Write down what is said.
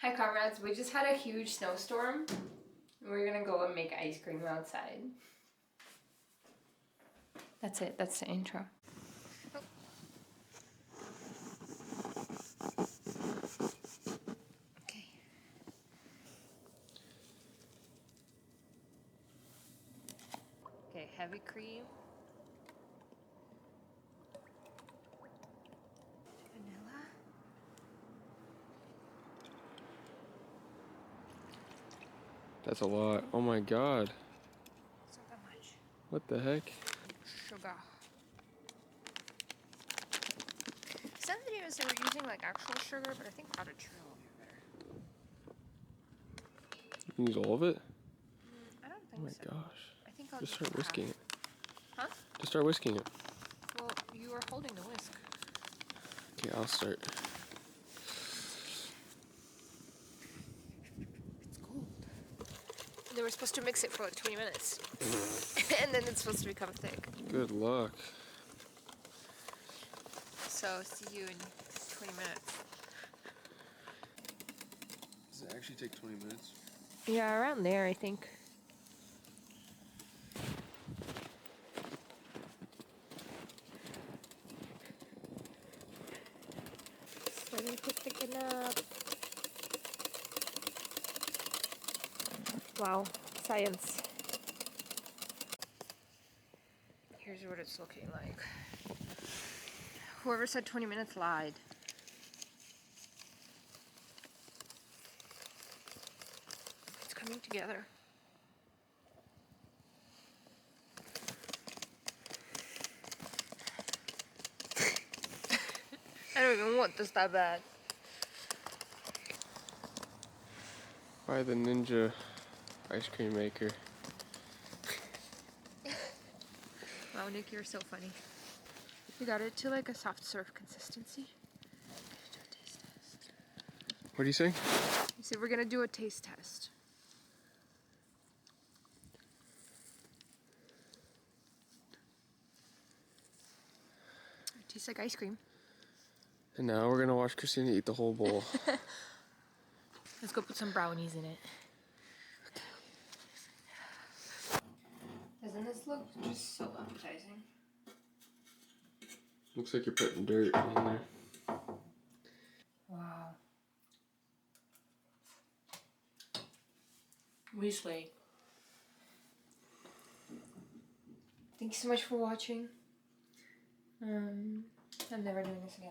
Hi comrades, we just had a huge snowstorm. We're gonna go and make ice cream outside. That's it, that's the intro. Oh. Okay. Okay, heavy cream. Vanilla. That's a lot. Oh my god. It's not that much. What the heck? Sugar. Some videos they were using like actual sugar, but I think powdered sugar will be better. You use all of it? I don't think so. Oh my gosh. I think I'll Just start whisking it. Huh? Just start whisking it. Well, you are holding the whisk. Okay, I'll start. It's cold. They were supposed to mix it for like 20 minutes. And then it's supposed to become thick. Good luck. So, see you in 20 minutes. Does it actually take 20 minutes? Yeah, around there, I think. Starting to thicken up. Wow, science. Here's what it's looking like. Whoever said 20 minutes lied. It's coming together. I don't even want this that bad. Buy the Ninja ice cream maker. Wow, Nick, you're so funny. We got it to like a soft serve consistency. Do a taste test. What are you saying? He said we're gonna do a taste test. It tastes like ice cream. And now we're gonna watch Christina eat the whole bowl. Let's go put some brownies in it. Doesn't this look just so appetizing? Looks like you're putting dirt in there. Wow. We slay. Thanks so much for watching. I'm never doing this again.